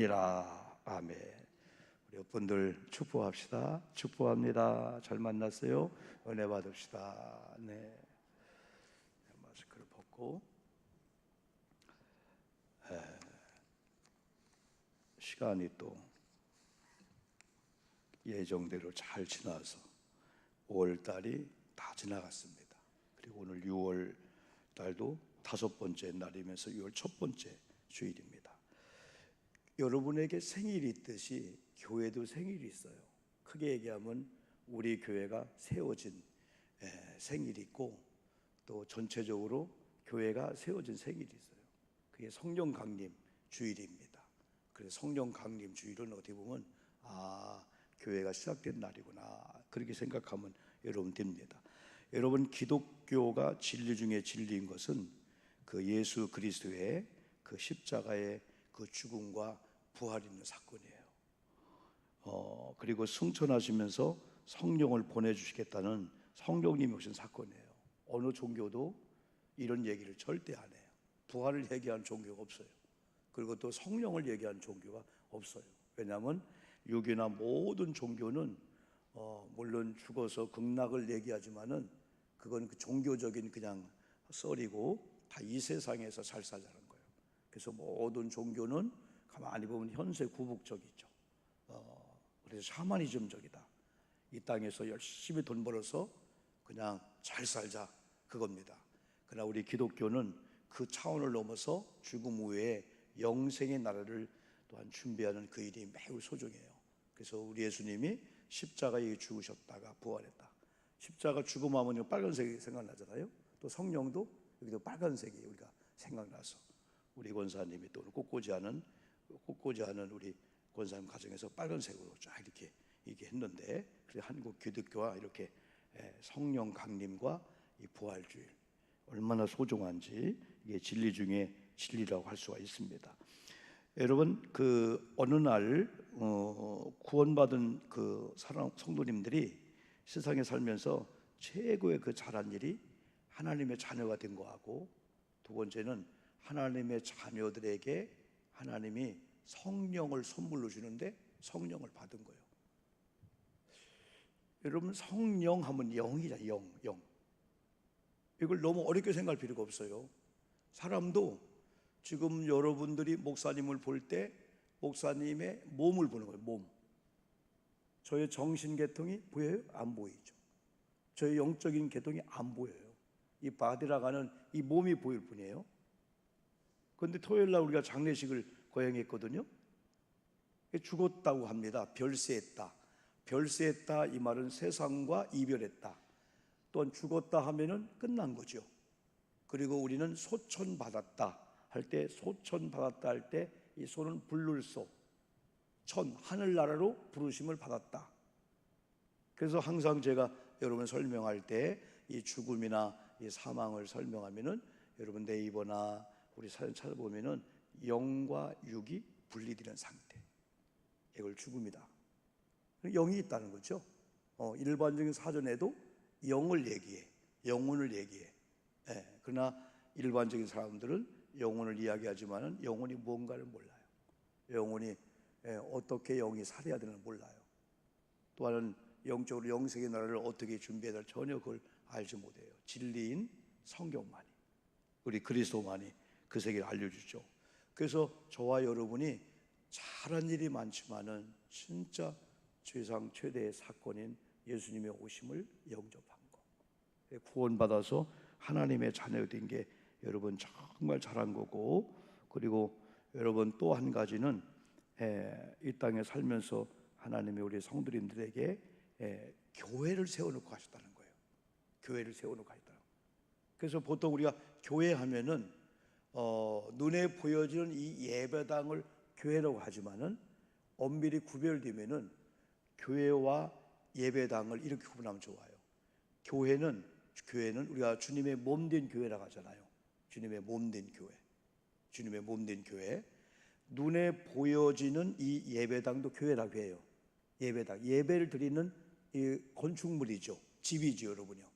이라. 아멘. 우리 여러분들 축복합시다. 축복합니다. 잘 만났어요. 은혜 받읍시다. 네. 마스크를 벗고 시간이 또 예정대로 잘 지나서 5월 달이 다 지나갔습니다. 그리고 오늘 6월 달도 5번째 날이면서 6월 첫 번째 주일입니다. 여러분에게 생일이 있듯이 교회도 생일이 있어요. 크게 얘기하면 우리 교회가 세워진 생일이 있고, 또 전체적으로 교회가 세워진 생일이 있어요. 그게 성령 강림 주일입니다. 그래서 성령 강림 주일은 어떻게 보면 교회가 시작된 날이구나, 그렇게 생각하면 여러분 됩니다. 여러분, 기독교가 진리 중에 진리인 것은 그 예수 그리스도의 그 십자가의 그 죽음과 부활이 있는 사건이에요. 그리고 승천하시면서 성령을 보내주시겠다는 성령님이 오신 사건이에요. 어느 종교도 이런 얘기를 절대 안 해요. 부활을 얘기하는 종교가 없어요. 그리고 또 성령을 얘기하는 종교가 없어요. 왜냐하면 유교나 모든 종교는 물론 죽어서 극락을 얘기하지만은 그건 그 종교적인 그냥 썰이고 다 이 세상에서 잘 살자는 거예요. 그래서 모든 종교는 가만히 보면 현세 구복적이죠. 그래서 샤머니즘적이다. 이 땅에서 열심히 돈 벌어서 그냥 잘 살자, 그겁니다. 그러나 우리 기독교는 그 차원을 넘어서 죽음 후에 영생의 나라를 또한 준비하는 그 일이 매우 소중해요. 그래서 우리 예수님이 십자가에 죽으셨다가 부활했다. 십자가 죽음하면 빨간색이 생각나잖아요. 또 성령도 여기도 빨간색이 우리가 생각나서 우리 권사님이 또 꽃꽂이 하는 우리 권사님 가정에서 빨간색으로 쫙 이렇게 했는데, 그래서 한국 기독교와 이렇게 성령 강림과 이 부활주일 얼마나 소중한지, 이게 진리 중에 진리라고 할 수가 있습니다. 여러분, 그 어느 날 구원받은 그 성도님들이 세상에 살면서 최고의 그 잘한 일이 하나님의 자녀가 된 거하고, 두 번째는 하나님의 자녀들에게 하나님이 성령을 선물로 주는데 성령을 받은 거예요. 여러분, 성령 하면 영이다. 영. 이걸 너무 어렵게 생각할 필요가 없어요. 사람도 지금 여러분들이 목사님을 볼 때 목사님의 몸을 보는 거예요. 몸. 저의 정신 계통이 보여요? 안 보이죠. 저의 영적인 계통이 안 보여요. 이 바디라고 하는 이 몸이 보일 뿐이에요. 그런데 토요일 날 우리가 장례식을 거행했거든요. 죽었다고 합니다. 별세했다. 별세했다, 이 말은 세상과 이별했다. 또한 죽었다 하면은 끝난 거죠. 그리고 우리는 소천받았다 할 때, 소천받았다 할 때 이 소는 불룰소, 천, 하늘나라로 부르심을 받았다. 그래서 항상 제가 여러분 설명할 때 이 죽음이나 이 사망을 설명하면은 여러분 네이버나 우리 사연 찾아보면은 영과 육이 분리되는 상태, 이걸 죽음이다. 영이 있다는 거죠. 일반적인 사전에도 영을 얘기해, 영혼을 얘기해. 그러나 일반적인 사람들은 영혼을 이야기하지만은 영혼이 뭔가를 몰라요. 영혼이 어떻게 영이 살아야 되는지 몰라요. 또한 영적으로 영생의 나라를 어떻게 준비해야 될지 전혀 그걸 알지 못해요. 진리인 성경만이, 우리 그리스도만이 그 세계를 알려주죠. 그래서 저와 여러분이 잘한 일이 많지만은 진짜 세상 최대의 사건인 예수님의 오심을 영접한 거, 구원받아서 하나님의 자녀가 된 게 여러분 정말 잘한 거고, 그리고 여러분 또 한 가지는 이 땅에 살면서 하나님이 우리 성도님들에게 교회를 세워놓고 하셨다는 거예요. 교회를 세워놓고 하셨다는 거예요. 그래서 보통 우리가 교회 하면은 눈에 보여지는 이 예배당을 교회라고 하지만은 엄밀히 구별되면은 교회와 예배당을 이렇게 구분하면 좋아요. 교회는 우리가 주님의 몸된 교회라고 하잖아요. 주님의 몸된 교회, 주님의 몸된 교회. 눈에 보여지는 이 예배당도 교회라고 해요. 예배당, 예배를 드리는 이 건축물이죠. 집이죠, 여러분요.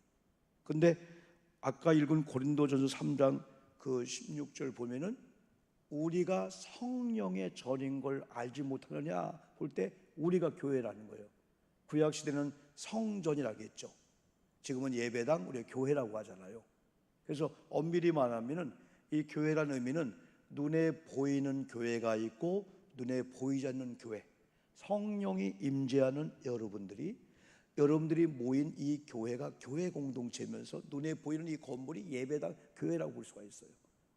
근데 아까 읽은 고린도전서 3장 그 16절 보면은 우리가 성령의 전인 걸 알지 못하느냐 볼 때 우리가 교회라는 거예요. 구약 시대는 성전이라고 했죠. 지금은 예배당, 우리가 교회라고 하잖아요. 그래서 엄밀히 말하면은 이 교회라는 의미는 눈에 보이는 교회가 있고 눈에 보이지 않는 교회, 성령이 임재하는 여러분들이 모인 이 교회가 교회 공동체면서 눈에 보이는 이 건물이 예배당, 교회라고 볼 수가 있어요.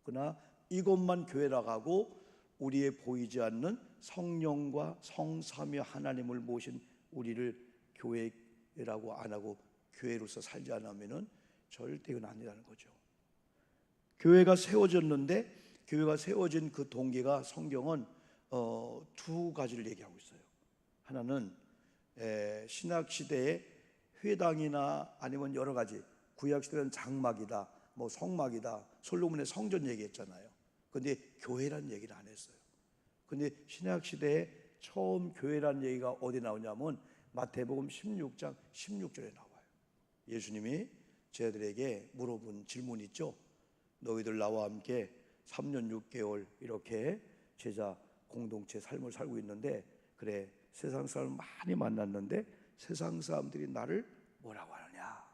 그러나 이것만 교회라고 하고 우리의 보이지 않는 성령과 성삼위 하나님을 모신 우리를 교회라고 안 하고 교회로서 살지 않으면은 절대 그건 아니라는 거죠. 교회가 세워졌는데, 교회가 세워진 그 동기가 성경은 두 가지를 얘기하고 있어요. 하나는 신약 시대의 회당이나 아니면 여러 가지, 구약 시대는 장막이다, 뭐 성막이다, 솔로몬의 성전 얘기했잖아요. 근데 교회란 얘기를 안 했어요. 근데 신약 시대에 처음 교회란 얘기가 어디 나오냐면 마태복음 16장 16절에 나와요. 예수님이 저희들에게 물어본 질문이 있죠. 너희들 나와 함께 3년 6개월 이렇게 제자 공동체 삶을 살고 있는데, 그래 세상 사람 많이 만났는데 세상 사람들이 나를 뭐라고 하느냐.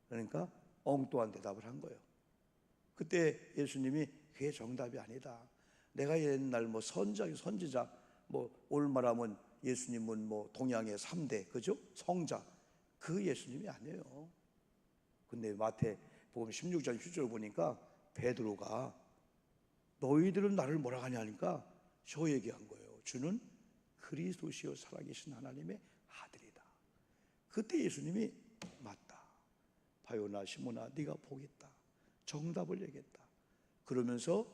그러니까 엉뚱한 대답을 한 거예요. 그때 예수님이 그게 정답이 아니다. 내가 옛날 뭐 선지자 뭐 오늘 말하면 예수님은 뭐 동양의 3대 그죠? 성자, 그 예수님이 아니에요. 근데 마태복음 16장 10절 보니까 베드로가 너희들은 나를 뭐라 하냐 하니까 저 얘기한 거예요. 주는 그리스도시요 살아계신 하나님의 아들이다. 그때 예수님이 맞다. 바요나 시몬아 네가 보겠다. 정답을 얘기했다. 그러면서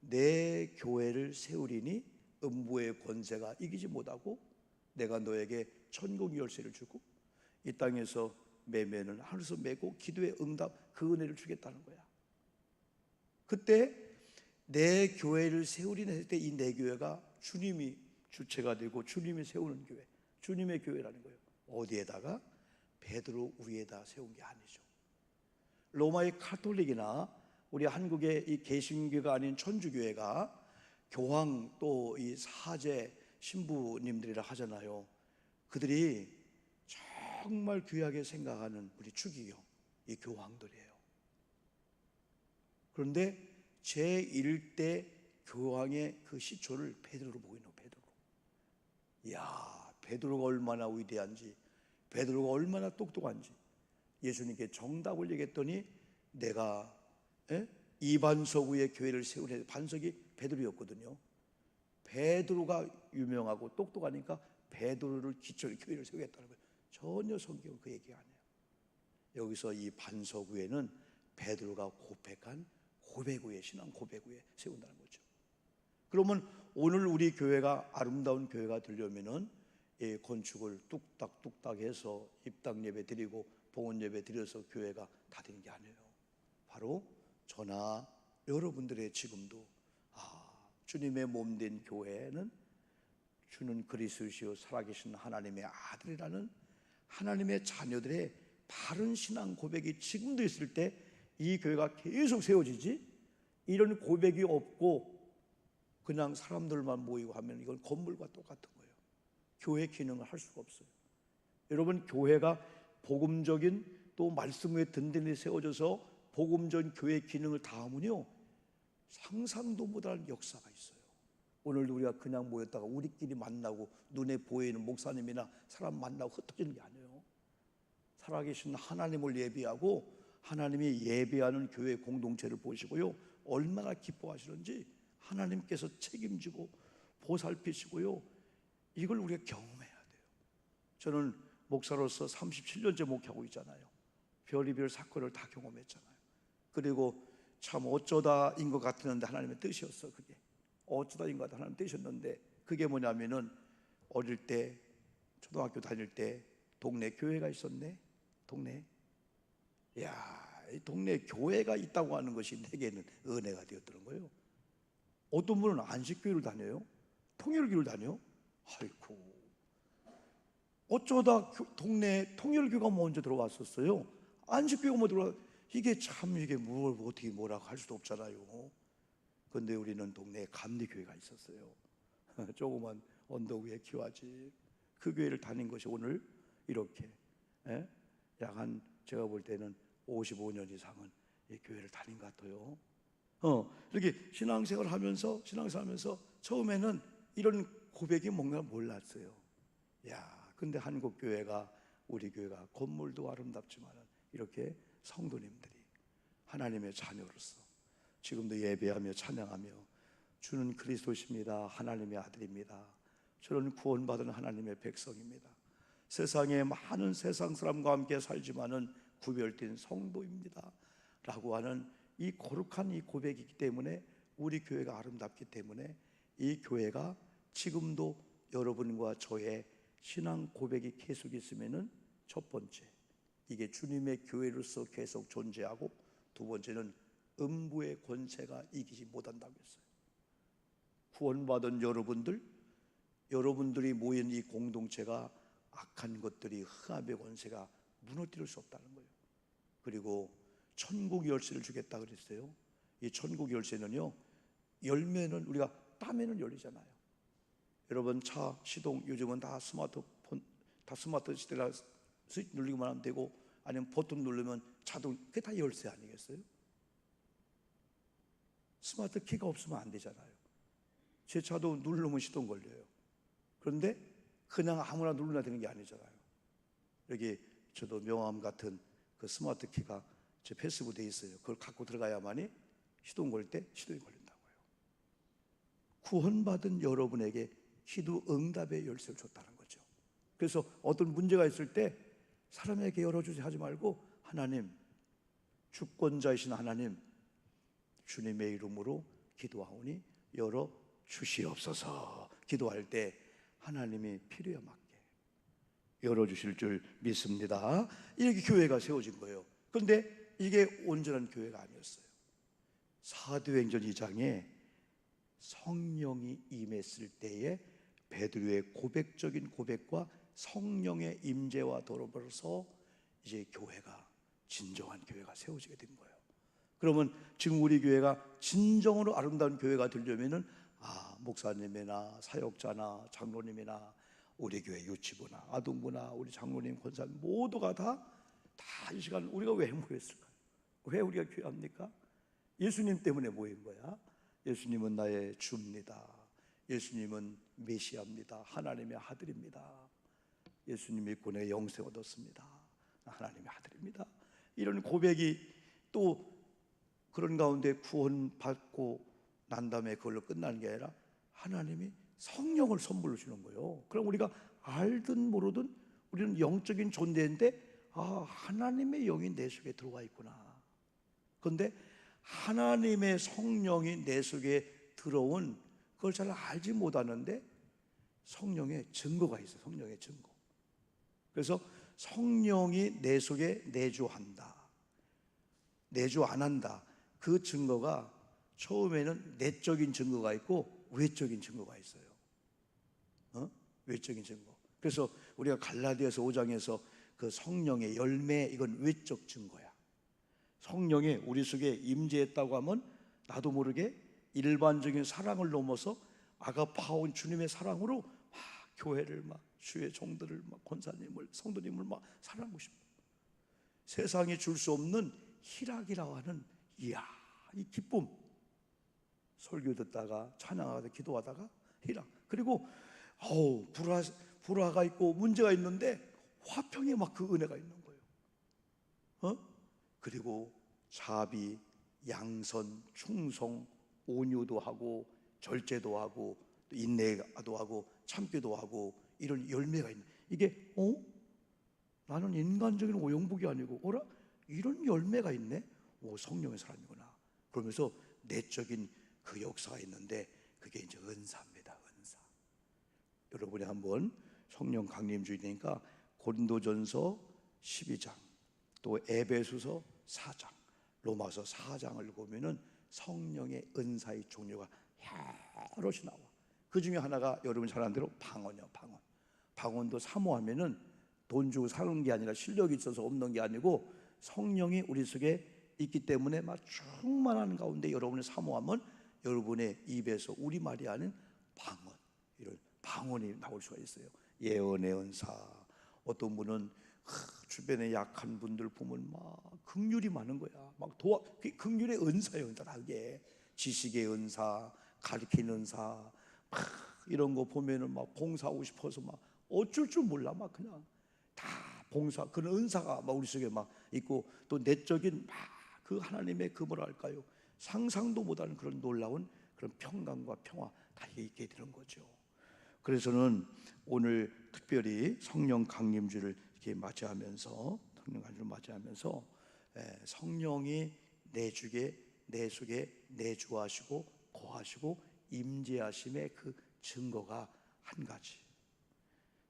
내 교회를 세우리니 음부의 권세가 이기지 못하고 내가 너에게 천국의 열쇠를 주고 이 땅에서 매매는 하늘에서 매고 기도의 응답 그 은혜를 주겠다는 거야. 그때 내 교회를 세우리니 했을 때 이 내 교회가 주님이 주체가 되고 주님이 세우는 교회, 주님의 교회라는 거예요. 어디에다가? 베드로 위에다 세운 게 아니죠. 로마의 카톨릭이나 우리 한국의 이 개신교가 아닌 천주교회가 교황 또 이 사제 신부님들이라 하잖아요. 그들이 정말 귀하게 생각하는 우리 추기경 이 교황들이에요. 그런데 제1대 교황의 그 시초를 베드로로 보이는 거예요. 베드로. 이야, 베드로가 얼마나 위대한지, 베드로가 얼마나 똑똑한지 예수님께 정답을 얘기했더니 내가 이반석 위에 교회를 세우는 반석이 베드로였거든요. 베드로가 유명하고 똑똑하니까 베드로를 기초로 교회를 세우겠다는 거예요. 전혀 성경은 그 얘기가 아니에요. 여기서 이 반석 위에는 베드로가 고백한 고백 위에, 신앙 고백 위에 세운다는 거죠. 그러면 오늘 우리 교회가 아름다운 교회가 되려면은 이 건축을 뚝딱뚝딱 해서 입당 예배 드리고 봉헌 예배 드려서 교회가 다 되는 게 아니에요. 바로 저나 여러분들의 지금도 주님의 몸된 교회는 주는 그리스도시요 살아계신 하나님의 아들이라는 하나님의 자녀들의 바른 신앙 고백이 지금도 있을 때 이 교회가 계속 세워지지, 이런 고백이 없고 그냥 사람들만 모이고 하면 이건 건물과 똑같은 거예요. 교회 기능을 할 수가 없어요. 여러분, 교회가 복음적인 또 말씀 위에 든든히 세워져서 복음적인 교회 기능을 다 하면요 상상도 못할 역사가 있어요. 오늘도 우리가 그냥 모였다가 우리끼리 만나고 눈에 보이는 목사님이나 사람 만나고 흩어지는 게 아니에요. 살아계신 하나님을 예비하고 하나님이 예배하는 교회 공동체를 보시고요 얼마나 기뻐하시는지 하나님께서 책임지고 보살피시고요 이걸 우리가 경험해야 돼요. 저는 목사로서 37년째 목회하고 있잖아요. 별의별 사건을 다 경험했잖아요. 그리고 참 어쩌다인 것 같았는데 하나님의 뜻이었어. 그게 어쩌다인 것 같아 하나님의 뜻이었는데 그게 뭐냐면은 어릴 때 초등학교 다닐 때 동네 교회가 있었네. 동네. 야, 이 동네 교회가 있다고 하는 것이 내게는 은혜가 되었던 거예요. 어떤 분은 안식교회를 다녀요. 통일교를 다녀요. 아이고, 어쩌다 동네 통일교가 먼저 들어왔었어요. 안식교가 뭐 들어와. 이게 참 이게 뭘 어떻게 뭐라고 할 수도 없잖아요. 근데 우리는 동네에 감리교회가 있었어요. 조그만 언덕 위에 기와집. 그 교회를 다닌 것이 오늘 이렇게 약 한 제가 볼 때는 55년 이상은 이 교회를 다닌 것 같아요. 이렇게 신앙생활을 하면서 처음에는 이런 고백이 뭔가 몰랐어요. 야, 근데 한국 교회가, 우리 교회가 건물도 아름답지만 이렇게 성도님들이 하나님의 자녀로서 지금도 예배하며 찬양하며 주는 그리스도십니다, 하나님의 아들입니다, 저는 구원받은 하나님의 백성입니다, 세상에 많은 세상 사람과 함께 살지만은 구별된 성도입니다 라고 하는 이 거룩한 이 고백이기 때문에 우리 교회가 아름답기 때문에 이 교회가 지금도 여러분과 저의 신앙 고백이 계속 있으면은 첫 번째, 이게 주님의 교회로서 계속 존재하고, 두 번째는 음부의 권세가 이기지 못한다고 했어요. 구원받은 여러분들이 모인 이 공동체가 악한 것들이, 흑암의 권세가 무너뜨릴 수 없다는 거예요. 그리고 천국 열쇠를 주겠다 그랬어요. 이 천국 열쇠는요, 열매는 우리가 따면은 열리잖아요. 여러분 차 시동 요즘은 다 스마트폰, 다 스마트 시대라 스위치 누르기만 하면 되고, 아니면 버튼 누르면 자동, 그게 다 열쇠 아니겠어요? 스마트 키가 없으면 안 되잖아요. 제 차도 누르면 시동 걸려요. 그런데 그냥 아무나 누르나 되는 게 아니잖아요. 여기 저도 명함 같은 그 스마트 키가 제 패스브돼 있어요. 그걸 갖고 들어가야만이 시동 걸 때 시동이 걸린다고요. 구원받은 여러분에게 기도 응답의 열쇠를 줬다는 거죠. 그래서 어떤 문제가 있을 때 사람에게 열어주지 하지 말고, 하나님, 주권자이신 하나님, 주님의 이름으로 기도하오니 열어 주시옵소서. 기도할 때 하나님이 필요에 맞게 열어주실 줄 믿습니다. 이렇게 교회가 세워진 거예요. 그런데 이게 온전한 교회가 아니었어요. 사도행전 2장에 성령이 임했을 때에 베드로의 고백적인 고백과 성령의 임재와 더불어서 이제 교회가, 진정한 교회가 세워지게 된 거예요. 그러면 지금 우리 교회가 진정으로 아름다운 교회가 되려면은, 목사님이나 사역자나 장로님이나 우리 교회 유치부나 아동부나 우리 장로님, 권사님 모두가 다 이 시간 우리가 왜 모였을까요? 왜 우리가 교회합니까? 예수님 때문에 모인 거야. 예수님은 나의 주입니다. 예수님은 메시아입니다. 하나님의 아들입니다. 예수님 믿고 내 영생 얻었습니다. 하나님의 아들입니다. 이런 고백이, 또 그런 가운데 구원받고 난 다음에 그걸로 끝나는 게 아니라 하나님이 성령을 선물로 주는 거예요. 그럼 우리가 알든 모르든 우리는 영적인 존재인데, 하나님의 영이 내 속에 들어와 있구나. 그런데 하나님의 성령이 내 속에 들어온 그걸 잘 알지 못하는데 성령의 증거가 있어요. 성령의 증거. 그래서 성령이 내 속에 내주한다, 내주 안 한다. 그 증거가 처음에는 내적인 증거가 있고 외적인 증거가 있어요. 외적인 증거. 그래서 우리가 갈라디아서 5장에서 그 성령의 열매, 이건 외적 증거야. 성령이 우리 속에 임재했다고 하면 나도 모르게 일반적인 사랑을 넘어서 아가파온 주님의 사랑으로 막 교회를, 막 주의 종들을, 막 권사님을, 성도님을 막 사랑하고 싶어. 세상이 줄 수 없는 희락이라고 하는, 이 기쁨. 설교 듣다가 찬양하다 기도하다가 희락. 그리고 불화가 있고 문제가 있는데 화평에 막 그 은혜가 있는 거예요. 그리고 자비, 양선, 충성, 온유도 하고 절제도 하고 인내도 하고 참기도 하고, 이런 열매가 있는, 이게 나는 인간적인 오용복이 아니고 이런 열매가 있네. 성령의 사람이구나. 그러면서 내적인 그 역사가 있는데 그게 이제 은사입니다. 은사. 여러분이 한번 성령 강림주의니까 고린도전서 12장, 또 에베소서 4장, 로마서 4장을 보면은 성령의 은사의 종류가 여럿이 나와. 그 중에 하나가 여러분 잘 아는 대로 방언이요. 방언도 사모하면은 돈 주고 사는 게 아니라 실력이 있어서 없는 게 아니고 성령이 우리 속에 있기 때문에 막 충만한 가운데 여러분의 사모하면 여러분의 입에서 우리말이 아닌 방언, 이런 방언이 나올 수가 있어요. 예언의 은사. 어떤 분은 주변에 약한 분들 보면 막 긍휼이 많은 거야. 막 긍휼의 은사예요. 그게 지식의 은사, 가르치는 은사, 막 이런 거 보면은 막 봉사하고 싶어서 막 어쩔 줄 몰라. 막 그냥 다 봉사, 그런 은사가 막 우리 속에 막 있고, 또 내적인 막 그 하나님의 그 뭐랄까요, 상상도 못하는 그런 놀라운 그런 평강과 평화 다 있게 되는 거죠. 그래서는 오늘 특별히 성령 강림주를 이렇게 맞이하면서, 성령이 내 속에 내주하시고 거하시고 임재하심의 그 증거가 한 가지,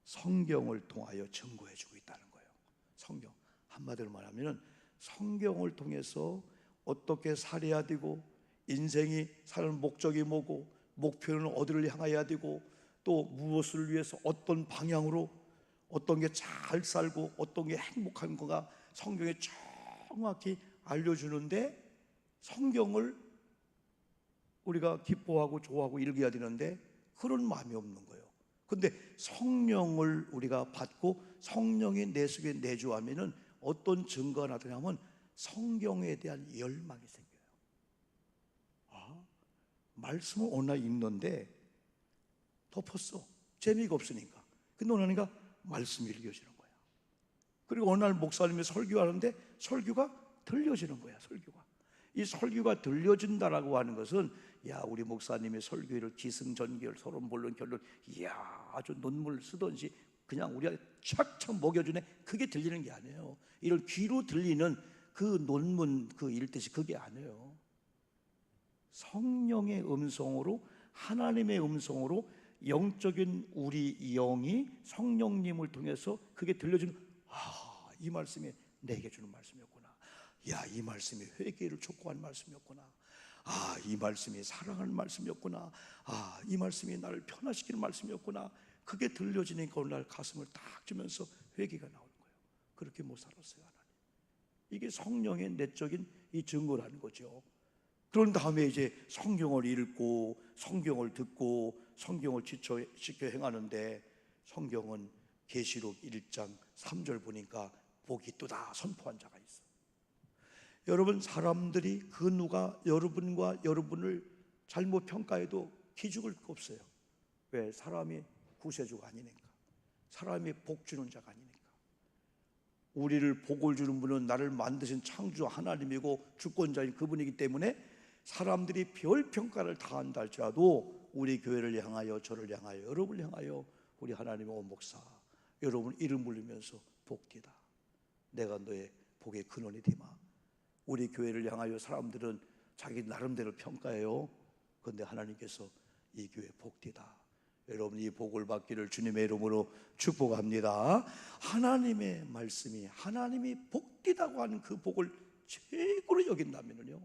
성경을 통하여 증거해주고 있다는 거예요. 성경, 한마디로 말하면 성경을 통해서 어떻게 살아야 되고, 인생이 사는 목적이 뭐고, 목표는 어디를 향해야 되고, 또 무엇을 위해서 어떤 방향으로 어떤 게 잘 살고 어떤 게 행복한 거가 성경에 정확히 알려주는데, 성경을 우리가 기뻐하고 좋아하고 읽어야 되는데 그런 마음이 없는 거예요. 근데 성령을 우리가 받고 성령이 내 속에 내주하면은 어떤 증거가 나타나면 성경에 대한 열망이 생겨요. 말씀을 오늘 읽는데 덮었어. 재미가 없으니까. 근데 오늘 하니까 말씀이 읽혀지는 거야. 그리고 어느 날 목사님이 설교하는데 설교가 들려지는 거야. 이 설교가 들려진다라고 하는 것은, 야, 우리 목사님의 설교를 기승전결 서론 결론, 이야, 아주 논문을 쓰던지 그냥 우리가 착착 먹여주네, 그게 들리는 게 아니에요. 이런 귀로 들리는 그 논문 그 읽듯이 그게 아니에요. 성령의 음성으로, 하나님의 음성으로 영적인 우리 영이 성령님을 통해서 그게 들려주는, 이 말씀이 내게 주는 말씀이었구나. 야, 이 말씀이 회개를 촉구하는 말씀이었구나. 이 말씀이 사랑하는 말씀이었구나. 이 말씀이 나를 변화시키는 말씀이었구나. 그게 들려지니까 오늘 날 가슴을 딱 주면서 회개가 나오는 거예요. 그렇게 못 살았어요, 하나님. 이게 성령의 내적인 이 증거라는 거죠. 그런 다음에 이제 성경을 읽고 성경을 듣고 성경을 지켜 행하는데, 성경은 계시록 1장 3절 보니까 복이 또다 선포한 자가 있어. 여러분, 사람들이 그 누가 여러분과 여러분을 잘못 평가해도 기죽을 거 없어요. 왜? 사람이 구세주가 아니니까. 사람이 복 주는 자가 아니니까. 우리를 복을 주는 분은 나를 만드신 창조 하나님이고 주권자인 그분이기 때문에 사람들이 별 평가를 다 한다 할지라도 우리 교회를 향하여, 저를 향하여, 여러분을 향하여 우리 하나님의 온 목사, 여러분 이름 부르면서 복되다. 내가 너의 복의 근원이 되마. 우리 교회를 향하여 사람들은 자기 나름대로 평가해요. 그런데 하나님께서 이 교회 복되다. 여러분 이 복을 받기를 주님의 이름으로 축복합니다. 하나님의 말씀이, 하나님이 복되다고 하는 그 복을 최고로 여긴다면요,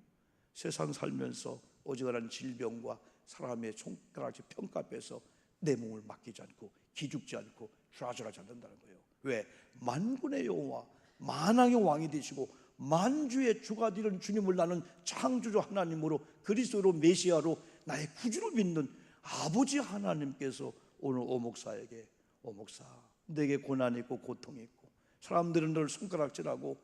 세상 살면서 어지간한 질병과 사람의 손가락질 평가 앞에서 내 몸을 맡기지 않고 기죽지 않고 좌절하지 않는다는 거예요. 왜? 만군의 여호와, 만왕의 왕이 되시고 만주의 주가 되는 주님을 나는 창조주 하나님으로, 그리스도로, 메시아로 나의 구주로 믿는 아버지 하나님께서 오늘 오 목사에게, 오 목사, 내게 고난이 있고 고통이 있고 사람들은 널 손가락질하고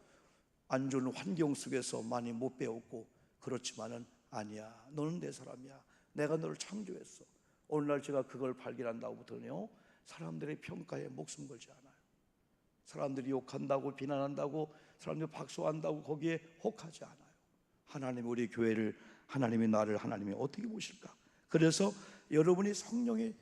안 좋은 환경 속에서 많이 못 배웠고, 그렇지만은 아니야, 너는 내 사람이야. 내가 너를 창조했어. 오늘날 제가 그걸 발견한다고부터는요, 사람들의 평가에 목숨 걸지 않아요. 사람들이 욕한다고, 비난한다고, 사람들이 박수한다고 거기에 혹하지 않아요. 하나님이 우리 교회를, 하나님이 나를, 하나님이 어떻게 보실까? 그래서 여러분이 성령의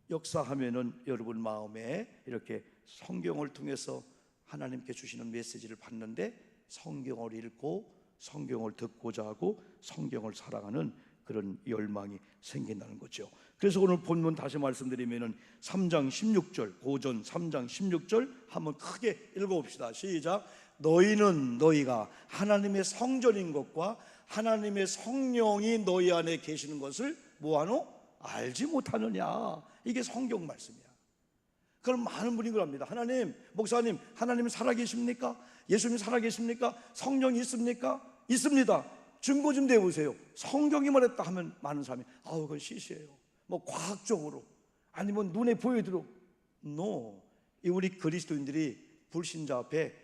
역사하면은 여러분 마음에 이렇게 성경을 통해서 하나님께 주시는 메시지를 받는데, 성경을 읽고 성경을 듣고자 하고 성경을 사랑하는 그런 열망이 생긴다는 거죠. 그래서 오늘 본문 다시 말씀드리면은 3장 16절, 고전 3장 16절 한번 크게 읽어봅시다. 시작. 너희는 너희가 하나님의 성전인 것과 하나님의 성령이 너희 안에 계시는 것을 뭐하노? 알지 못하느냐. 이게 성경 말씀이야. 그럼 많은 분이 그럽니다. 하나님, 목사님, 하나님 살아계십니까? 예수님 살아계십니까? 성령이 있습니까? 있습니다. 증거 좀 내보세요. 성경이 말했다 하면 많은 사람이 그건 시시해요. 뭐 과학적으로 아니면 눈에 보여도록. No. 이 우리 그리스도인들이 불신자 앞에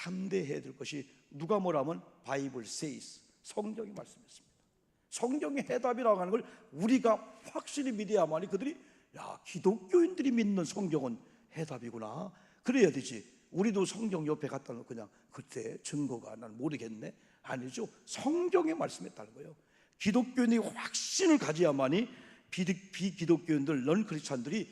담대해야 될 것이 누가 뭐라면 바이블 says, 성경이 말씀했습니다. 성경의 해답이라고 하는 걸 우리가 확실히 믿어야만이 그들이 기독교인들이 믿는 성경은 해답이구나 그래야 되지. 우리도 성경 옆에 갖다 놓고 그냥 그때 증거가 난 모르겠네, 아니죠. 성경에 말씀했다는 거예요. 기독교인이 확신을 가져야만이 비기독교인들, 넌크리스찬들이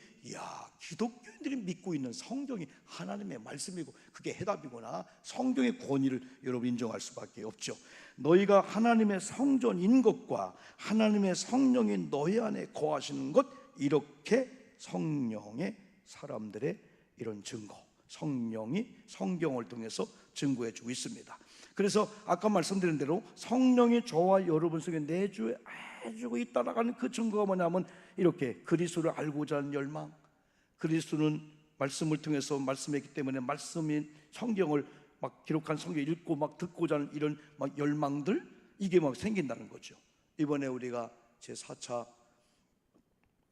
기독교인들이 믿고 있는 성경이 하나님의 말씀이고 그게 해답이구나, 성경의 권위를 여러분 인정할 수밖에 없죠. 너희가 하나님의 성전인 것과 하나님의 성령이 너희 안에 거하시는 것, 이렇게 성령의 사람들의 이런 증거, 성령이 성경을 통해서 증거해 주고 있습니다. 그래서 아까 말씀드린 대로 성령이 저와 여러분 속에 내주고 있다라고 하는 그 증거가 뭐냐면 이렇게 그리스도를 알고자 하는 열망. 그리스도는 말씀을 통해서 말씀했기 때문에 말씀인 성경을 막 기록한 성경 읽고 막 듣고자 하는 이런 막 열망들, 이게 막 생긴다는 거죠. 이번에 우리가 제4차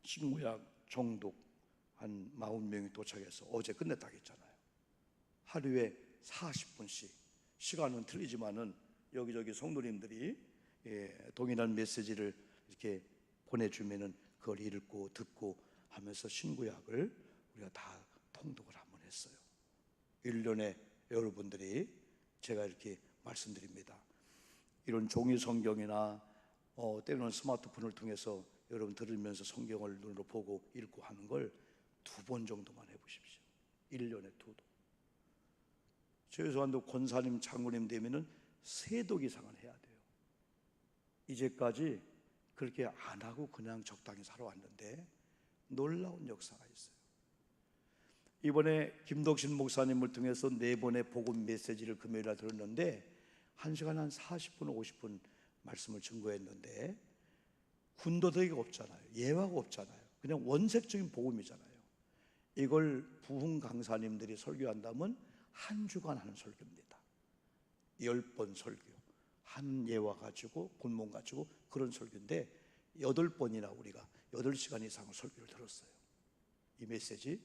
신구약 정독 한 40명이 도착해서 어제 끝냈다고 했잖아요. 하루에 40분씩 시간은 틀리지만은 여기저기 성도님들이 동일한 메시지를 이렇게 보내주면은 그걸 읽고 듣고 하면서 신구약을 우리가 다 통독을 한번 했어요. 1년에 여러분들이 제가 이렇게 말씀드립니다. 이런 종이 성경이나 때로는 스마트폰을 통해서 여러분 들으면서 성경을 눈으로 보고 읽고 하는 걸 2번 정도만 해보십시오. 1년에 2도. 최소한도 권사님, 장로님 되면은 3독 이상은 해야 돼요. 이제까지 그렇게 안 하고 그냥 적당히 살아왔는데 놀라운 역사가 있어요. 이번에 김덕신 목사님을 통해서 4번의 복음 메시지를 금요일에 들었는데 1시간 한 40분, 50분 말씀을 증거했는데 군더더기가 없잖아요. 예화가 없잖아요. 그냥 원색적인 복음이잖아요. 이걸 부흥 강사님들이 설교한다면 1주간 하는 설교입니다. 10번 설교, 한 예화 가지고 본문 가지고 그런 설교인데 8번이나 우리가 8시간 이상을 설교를 들었어요. 이 메시지.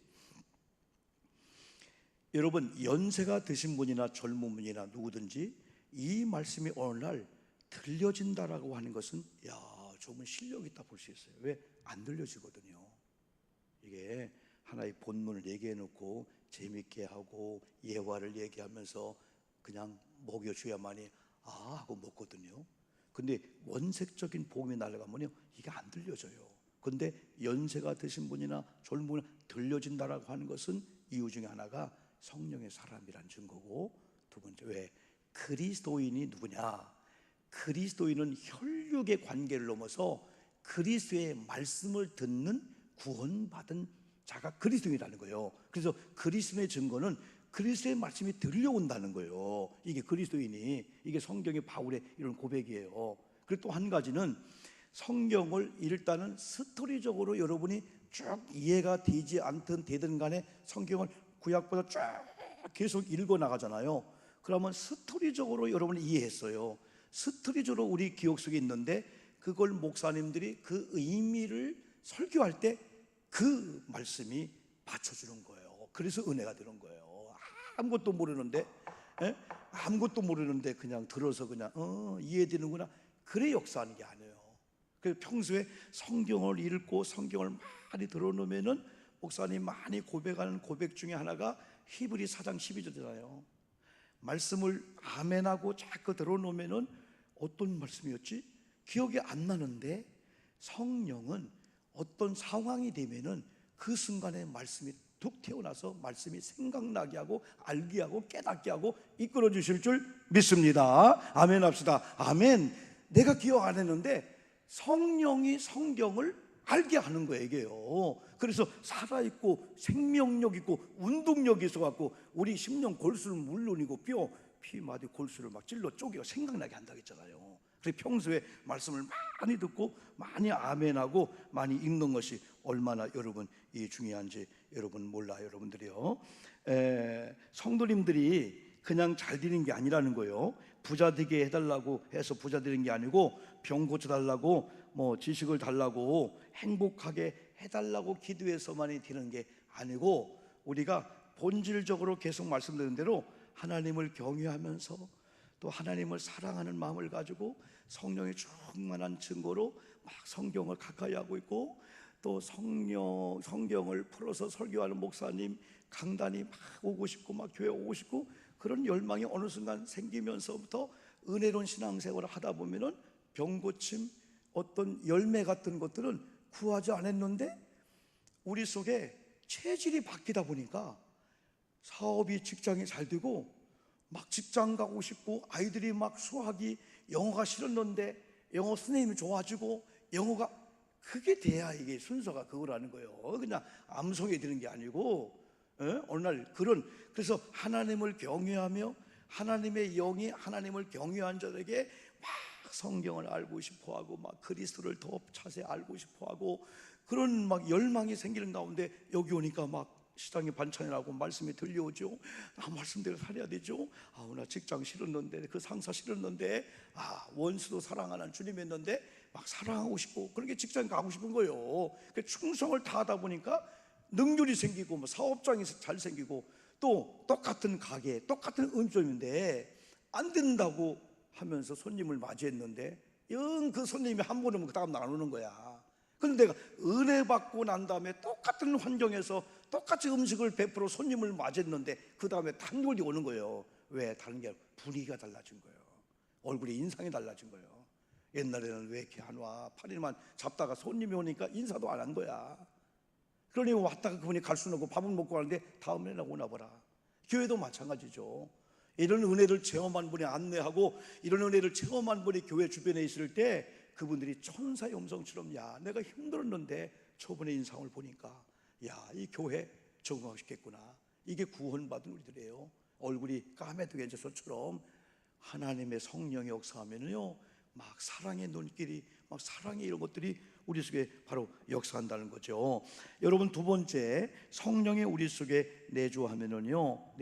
여러분, 연세가 드신 분이나 젊은 분이나 누구든지 이 말씀이 오늘날 들려진다라고 하는 것은 조금 실력 있다 볼 수 있어요. 왜? 안 들려지거든요. 이게 하나의 본문을 얘기해 놓고 재밌게 하고 예화를 얘기하면서 그냥 먹여줘야만이 하고 먹거든요. 근데 원색적인 복음이 날아가면요 이게 안 들려져요. 근데 연세가 드신 분이나 젊은 분이 들려진다라고 하는 것은 이유 중에 하나가 성령의 사람이란 증거고, 두 번째, 왜? 그리스도인이 누구냐? 그리스도인은 혈육의 관계를 넘어서 그리스도의 말씀을 듣는 구원받은 자가 그리스도인이라는 거예요. 그래서 그리스도의 증거는 그리스도의 말씀이 들려온다는 거예요. 이게 그리스도인이, 이게 성경의 바울의 이런 고백이에요. 그리고 또 한 가지는 성경을 일단은 스토리적으로 여러분이 쭉 이해가 되지 않든 되든 간에 성경을 구약보다 쫙 계속 읽어 나가잖아요. 그러면 스토리적으로 여러분이 이해했어요. 스토리적으로 우리 기억 속에 있는데 그걸 목사님들이 그 의미를 설교할 때 그 말씀이 받쳐주는 거예요. 그래서 은혜가 되는 거예요. 아무것도 모르는데 아무것도 모르는데 그냥 들어서 그냥 이해되는구나, 그래 역사하는 게 아니에요. 그래서 평소에 성경을 읽고 성경을 많이 들어놓으면은 목사님 많이 고백하는 고백 중에 하나가 히브리 4장 12절이잖아요. 말씀을 아멘하고 자꾸 들어놓으면은 어떤 말씀이었지? 기억이 안 나는데 성령은 어떤 상황이 되면은 그 순간에 말씀이 툭 튀어나서 말씀이 생각나게 하고 알게 하고 깨닫게 하고 이끌어 주실 줄 믿습니다. 아멘 합시다. 아멘. 내가 기억 안 했는데 성령이 성경을 알게 하는 거예요, 이게요. 그래서 살아있고 생명력 있고 운동력이 있어갖고 우리 심령 골수는 물론이고 피마디 골수를 막 찔러 쪼개고 생각나게 한다고 했잖아요. 그래서 평소에 말씀을 많이 듣고 많이 아멘하고 많이 읽는 것이 얼마나 여러분 이 중요한지 여러분 몰라요. 여러분들이요, 성도님들이 그냥 잘 되는 게 아니라는 거예요. 부자 되게 해달라고 해서 부자 되는 게 아니고, 병 고쳐달라고, 뭐 지식을 달라고, 행복하게 해달라고 기도해서만이 되는 게 아니고, 우리가 본질적으로 계속 말씀드린 대로 하나님을 경외하면서 또 하나님을 사랑하는 마음을 가지고 성령의 충만한 증거로 막 성경을 가까이 하고 있고, 또 성경을 풀어서 설교하는 목사님 강단이 막 오고 싶고, 막 교회 오고 싶고, 그런 열망이 어느 순간 생기면서부터 은혜로운 신앙생활을 하다 보면은 병고침, 어떤 열매 같은 것들은 구하지 않았는데 우리 속에 체질이 바뀌다 보니까 사업이, 직장이 잘 되고, 막 직장 가고 싶고, 아이들이 막 수학이, 영어가 싫었는데 영어 선생님이 좋아지고, 영어가, 그게 돼야 이게 순서가 그거라는 거예요. 그냥 암송이 되는 게 아니고, 어느 날 그래서 하나님을 경외하며 하나님의 영이 하나님을 경외한 자에게 막 성경을 알고 싶어하고, 막 그리스도를 더 자세히 알고 싶어하고, 그런 막 열망이 생기는 가운데 여기 오니까 막 시장에 반찬이라고 말씀이 들려오죠. 말씀대로 살아야 되죠. 나 직장 싫었는데, 그 상사 싫었는데, 원수도 사랑하는 주님이었는데 막 사랑하고 싶고, 그렇게 직장 가고 싶은 거예요. 충성을 다하다 보니까 능률이 생기고, 뭐 사업장이 잘 생기고, 또 똑같은 가게, 똑같은 음식점인데 안 된다고 하면서 손님을 맞이했는데 영 그 손님이 한 번 오면 그 다음 날 안 오는 거야. 그런데 내가 은혜 받고 난 다음에 똑같은 환경에서 똑같이 음식을 베풀어 손님을 맞이했는데 그 다음에 단골이 오는 거예요. 왜? 다른 게 아니라 분위기가 달라진 거예요. 얼굴의 인상이 달라진 거예요. 옛날에는 왜 이렇게 안 와? 8일만 잡다가 손님이 오니까 인사도 안 한 거야. 그러니 왔다가 그분이 갈 수는 없고 밥은 먹고 가는데 다음에나 오나 보라. 교회도 마찬가지죠. 이런 은혜를 체험한 분이 안내하고, 이런 은혜를 체험한 분이 교회 주변에 있을 때 그분들이 천사의 음성처럼, 야, 내가 힘들었는데 저분의 인상을 보니까, 야, 이 교회 적응하시겠구나. 이게 구원받은 우리들이에요. 얼굴이 까매도 괜찮아서처럼 하나님의 성령의 역사하면요, 막 사랑의 눈길이, 막 사랑의 이런 것들이 우리 속에 바로 역사한다는 거죠. 여러분, 두 번째, 성령의 우리 속에 내주하면은요,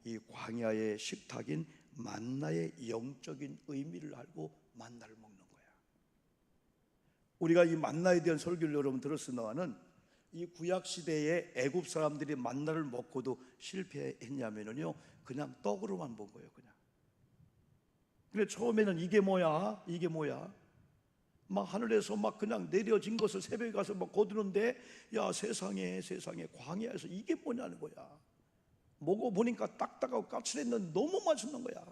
이 광야의 식탁인 만나의 영적인 의미를 알고 만나를 먹는 거야. 우리가 이 만나에 대한 설교를 여러분 들었으나는, 이 구약 시대에 애굽 사람들이 만나를 먹고도 실패했냐면요, 그냥 떡으로만 본 거예요. 그래, 처음에는 이게 뭐야? 막 하늘에서 막 그냥 내려진 것을 새벽에 가서 막 거두는데, 야, 세상에 광야에서 이게 뭐냐는 거야. 먹어보니까 딱딱하고 까칠했는데 너무 맛있는 거야.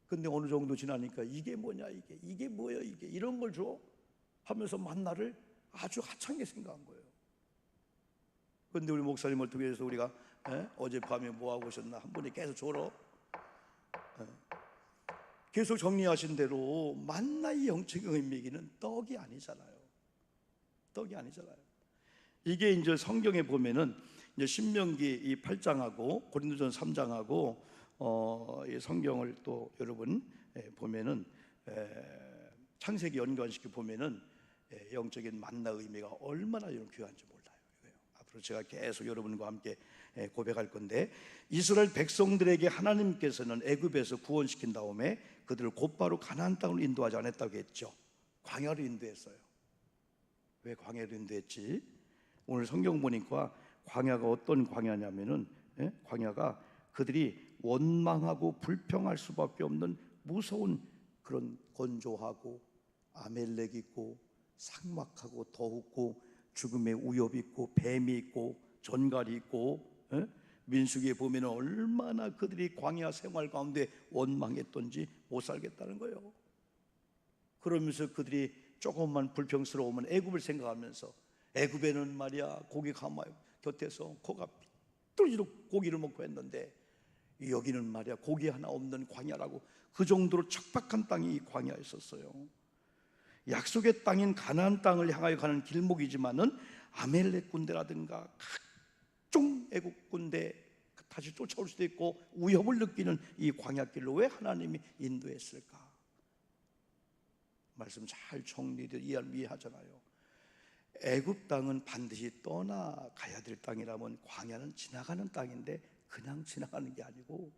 근데 어느 정도 지나니까 이게 뭐냐, 이게 뭐야, 이런 걸 줘? 하면서 만나를 아주 하찮게 생각한 거예요. 근데 우리 목사님을 통해서 우리가 어젯밤에 뭐하고 오셨나 한 분이 계속 줘러 계속 정리하신 대로 만나의 영적인 의미는 떡이 아니잖아요. 이게 이제 성경에 보면은 이제 신명기 이 8장하고 고린도전 3장하고 이 성경을 또 여러분 보면은 창세기 연관시켜 보면은 영적인 만나 의미가 얼마나 귀한지 몰라요. 앞으로 제가 계속 여러분과 함께 고백할 건데, 이스라엘 백성들에게 하나님께서는 애굽에서 구원시킨 다음에 그들을 곧바로 가나안 땅으로 인도하지 않았다고 했죠. 광야로 인도했어요. 왜 광야로 인도했지? 오늘 성경 보니까 광야가 어떤 광야냐면은, 광야가 그들이 원망하고 불평할 수밖에 없는 무서운 그런 건조하고 아멜렉 있고 삭막하고 더웠고 죽음의 위협이 있고 뱀이 있고 전갈이 있고, 민수기에 보면 얼마나 그들이 광야 생활 가운데 원망했던지 못 살겠다는 거예요. 그러면서 그들이 조금만 불평스러우면 애굽을 생각하면서, 애굽에는 말이야 고기 가마 곁에서 코가 삐뚤어지도록 고기를 먹고 했는데 여기는 말이야 고기 하나 없는 광야라고, 그 정도로 척박한 땅이 이 광야였었어요. 약속의 땅인 가나안 땅을 향하여 가는 길목이지만은 아멜렉 군대라든가 각종 애국 군대 다시 쫓아올 수도 있고 위협을 느끼는 이 광야길로 왜 하나님이 인도했을까? 말씀 잘 정리되어 이해하잖아요. 애굽 땅은 반드시 떠나가야 될 땅이라면 광야는 지나가는 땅인데 그냥 지나가는 게 아니고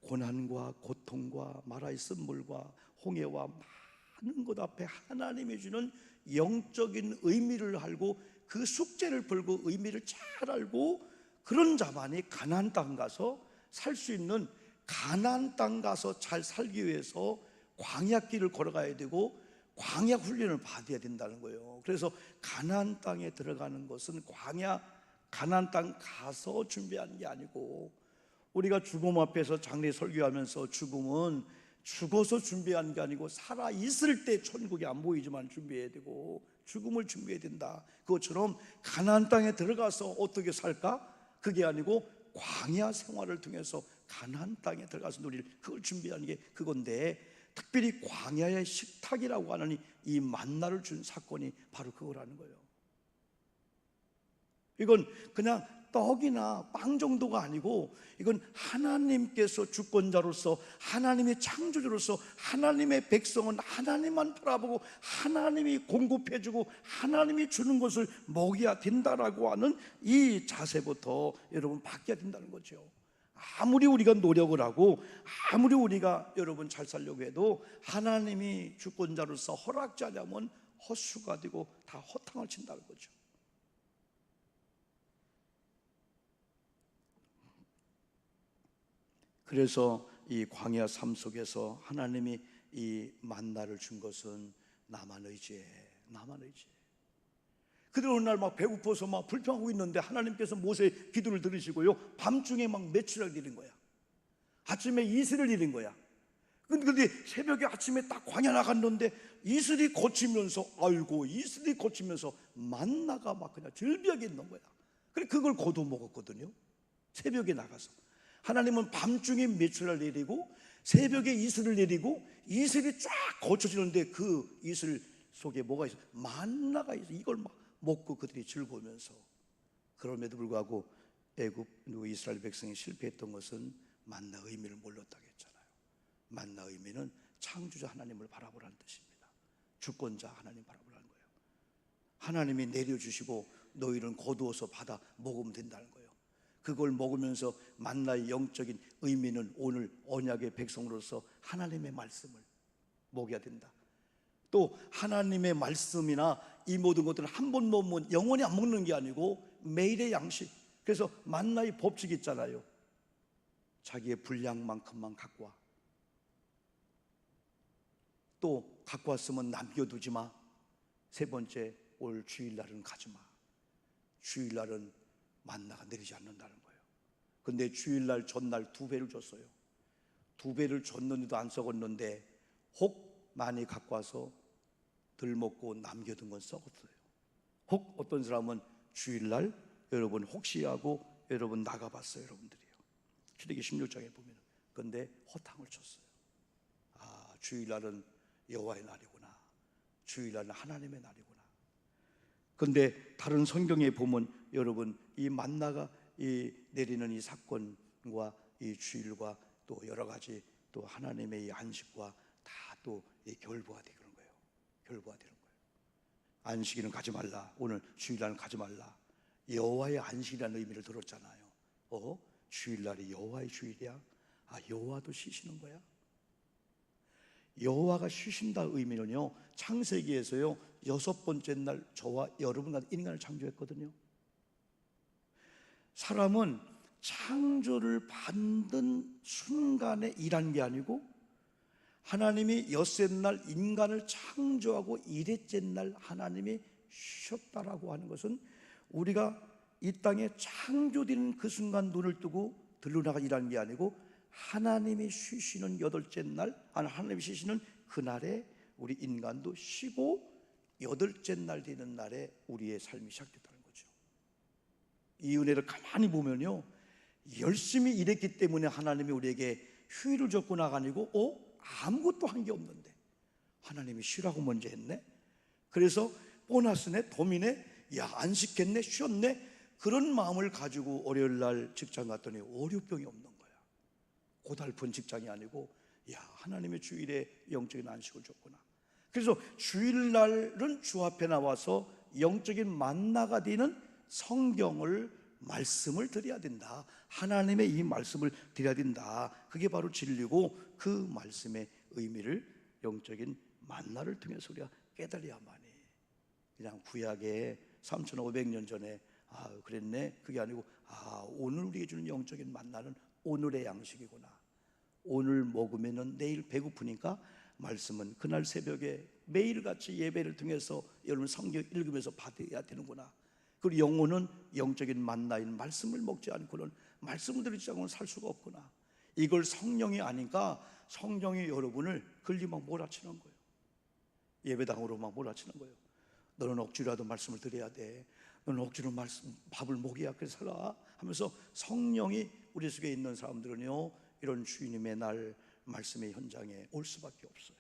고난과 고통과 마라의 쓴물과 홍해와 많은 것 앞에 하나님이 주는 영적인 의미를 알고 그 숙제를 풀고 의미를 잘 알고 그런 자만이 가나안 땅 가서 살 수 있는, 가나안 땅 가서 잘 살기 위해서 광야길을 걸어가야 되고 광야 훈련을 받아야 된다는 거예요. 그래서 가나안 땅에 들어가는 것은 가나안 땅 가서 준비하는 게 아니고, 우리가 죽음 앞에서 장례 설교하면서 죽음은 죽어서 준비하는 게 아니고 살아 있을 때 천국이 안 보이지만 준비해야 되고 죽음을 준비해야 된다. 그것처럼 가나안 땅에 들어가서 어떻게 살까? 그게 아니고 광야 생활을 통해서 가나안 땅에 들어가서 누릴, 그걸 준비하는 게 그건데, 특별히 광야의 식탁이라고 하는 이 만나를 준 사건이 바로 그거라는 거예요. 이건 그냥 떡이나 빵 정도가 아니고, 이건 하나님께서 주권자로서, 하나님의 창조주로서, 하나님의 백성은 하나님만 바라보고 하나님이 공급해주고 하나님이 주는 것을 먹여야 된다라고 하는 이 자세부터 여러분 바뀌어야 된다는 거죠. 아무리 우리가 노력을 하고 아무리 우리가 여러분 잘 살려고 해도 하나님이 주권자로서 허락지 않으면 헛수가 되고 다 허탕을 친다는 거죠. 그래서 이 광야 삶 속에서 하나님이 이 만나를 준 것은 나만 의지해, 나만 의지해. 그들 어느 날 막 배고파서 막 불평하고 있는데 하나님께서 모세의 기도를 들으시고요, 밤중에 막 메추라기 내린 거야. 아침에 이슬을 내린 거야. 근데 새벽에 아침에 딱 광야 나갔는데 이슬이 걷히면서, 아이고 이슬이 걷히면서 만나가 막 그냥 절벽에 있는 거야. 그래 그걸 거두 먹었거든요. 새벽에 나가서 하나님은 밤중에 메추라를 내리고 새벽에 이슬을 내리고 이슬이 쫙 거쳐지는데 그 이슬 속에 뭐가 있어? 만나가 있어. 이걸 막 먹고 그들이 즐거우면서, 그럼에도 불구하고 이스라엘 백성이 실패했던 것은 만나 의미를 몰랐다고 했잖아요. 만나 의미는 창조자 하나님을 바라보라는 뜻입니다. 주권자 하나님 바라보라는 거예요. 하나님이 내려주시고 너희는 거두어서 받아 먹으면 된다는 거예요. 그걸 먹으면서 만나의 영적인 의미는 오늘 언약의 백성으로서 하나님의 말씀을 먹여야 된다. 또 하나님의 말씀이나 이 모든 것들은 한 번 먹으면 영원히 안 먹는 게 아니고 매일의 양식. 그래서 만나의 법칙이 있잖아요. 자기의 분량만큼만 갖고 와. 또 갖고 왔으면 남겨두지 마. 세 번째, 올 주일날은 가지 마. 주일날은 만나가 내리지 않는다는 거예요. 근데 주일날 전날 2배를 줬어요. 2배를 줬는데도 안 썩었는데 혹 많이 갖고 와서 덜 먹고 남겨둔 건 썩었어요. 혹 어떤 사람은 주일날 여러분 혹시 하고 여러분 나가봤어요. 여러분들이요. 출애기 16장에 보면 근데 허탕을 쳤어요. 아, 주일날은 여호와의 날이구나. 주일날은 하나님의 날이구나. 근데 다른 성경에 보면 여러분 이 만나가 이 내리는 이 사건과 이 주일과 또 여러 가지 또 하나님의 이 안식과 다 또 이 결부화되는 거예요. 결부화되는 거예요. 안식일은 가지 말라. 오늘 주일날은 가지 말라. 여호와의 안식이라는 의미를 들었잖아요. 주일날이 여호와의 주일이야? 아, 여호와도 쉬시는 거야? 여호와가 쉬신다 의미는요, 창세기에서요 6번째 날 저와 여러분과 인간을 창조했거든요. 사람은 창조를 받는 순간에 일한 게 아니고 하나님이 엿새 날 인간을 창조하고 일했째 날 하나님이 쉬었다라고 하는 것은 우리가 이 땅에 창조되는 그 순간 눈을 뜨고 들러나가 일하는 게 아니고 하나님이 쉬시는 8째 날, 하나님이 쉬시는 그날에 우리 인간도 쉬고 8째 날 되는 날에 우리의 삶이 시작됐다는 거죠. 이 은혜를 가만히 보면요, 열심히 일했기 때문에 하나님이 우리에게 휴일을 줬구나가 아니고 아무것도 한 게 없는데 하나님이 쉬라고 먼저 했네. 그래서 보너스네, 도미네, 야 안식했네, 쉬었네, 그런 마음을 가지고 월요일 날 직장 갔더니 월요병이 없는 거야. 고달픈 직장이 아니고 야 하나님의 주일에 영적인 안식을 줬구나. 그래서 주일날은 주 앞에 나와서 영적인 만나가 되는 성경을 말씀을 드려야 된다. 하나님의 이 말씀을 드려야 된다. 그게 바로 진리고 그 말씀의 의미를 영적인 만나를 통해서 우리가 깨달아야만이. 그냥 구약에 3,500년 전에 그랬네, 그게 아니고 오늘 우리에게 주는 영적인 만나는 오늘의 양식이구나. 오늘 먹으면은 내일 배고프니까 말씀은 그날 새벽에 매일같이 예배를 통해서 여러분 성경 읽으면서 받아야 되는구나. 그리고 영혼은 영적인 만나인 말씀을 먹지 않고는, 말씀을 들으지 않고는 살 수가 없구나. 이걸 성령이 아니까 성령이 여러분을 걸리 막 몰아치는 거예요. 예배당으로 막 몰아치는 거예요. 너는 억지로라도 말씀을 드려야 돼. 너는 억지로 밥을 먹여야 그래 살아 하면서 성령이 우리 속에 있는 사람들은요, 이런 주님의 날 말씀의 현장에 올 수밖에 없어요.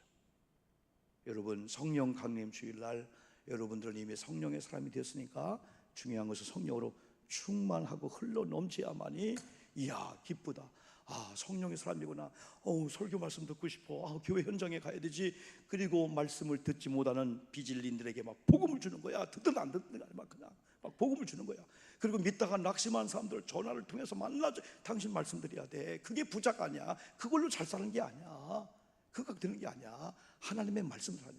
여러분, 성령 강림 주일날 여러분들은 이미 성령의 사람이 되었으니까 중요한 것은 성령으로 충만하고 흘러 넘쳐야만이 이야 기쁘다. 성령의 사람이구나. 설교 말씀 듣고 싶어. 교회 현장에 가야 되지. 그리고 말씀을 듣지 못하는 비질린들에게 막 복음을 주는 거야. 듣든 안 듣든 막 그냥 막 복음을 주는 거야. 그리고 믿다가 낙심한 사람들 전화를 통해서 만나줘. 당신 말씀 드려야 돼. 그게 부작 아니야. 그걸로 잘 사는 게 아니야. 그거 되는 게 아니야. 하나님의 말씀을 하네.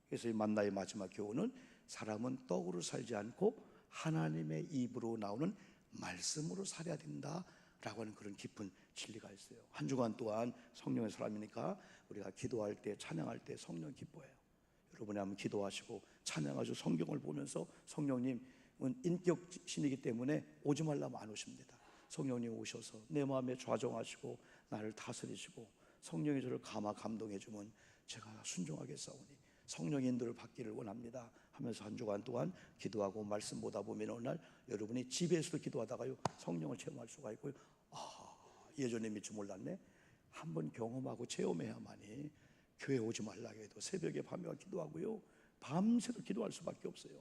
그래서 이 만나의 마지막 교훈은 사람은 떡으로 살지 않고 하나님의 입으로 나오는 말씀으로 살아야 된다라고 하는 그런 깊은 진리가 있어요. 한 주간 동안 성령의 사람이니까 우리가 기도할 때, 찬양할 때 성령 기뻐해요. 여러분이 한번 기도하시고 찬양하시고 성경을 보면서, 성령님은 인격신이기 때문에 오지 말라면 안 오십니다. 성령님 오셔서 내 마음에 좌정하시고 나를 다스리시고 성령이 저를 감동해 주면 제가 순종하겠사오니 성령의 인도를 받기를 원합니다 하면서 한 주간 동안 기도하고 말씀 보다 보면 어느 날 여러분이 집에서도 기도하다가요 성령을 체험할 수가 있고요. 예전에 믿지 몰랐네. 한번 경험하고 체험해야만이. 교회 오지 말라고 해도 새벽에 밤에 와 기도하고요 밤새도 기도할 수밖에 없어요.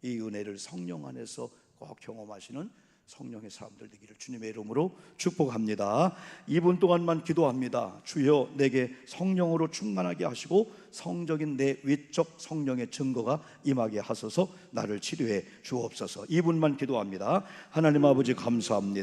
이 은혜를 성령 안에서 꼭 경험하시는 성령의 사람들 되기를 주님의 이름으로 축복합니다. 2분 동안만 기도합니다. 주여 내게 성령으로 충만하게 하시고 성적인 내 위적 성령의 증거가 임하게 하소서. 나를 치료해 주옵소서. 2분만 기도합니다. 하나님 아버지 감사합니다.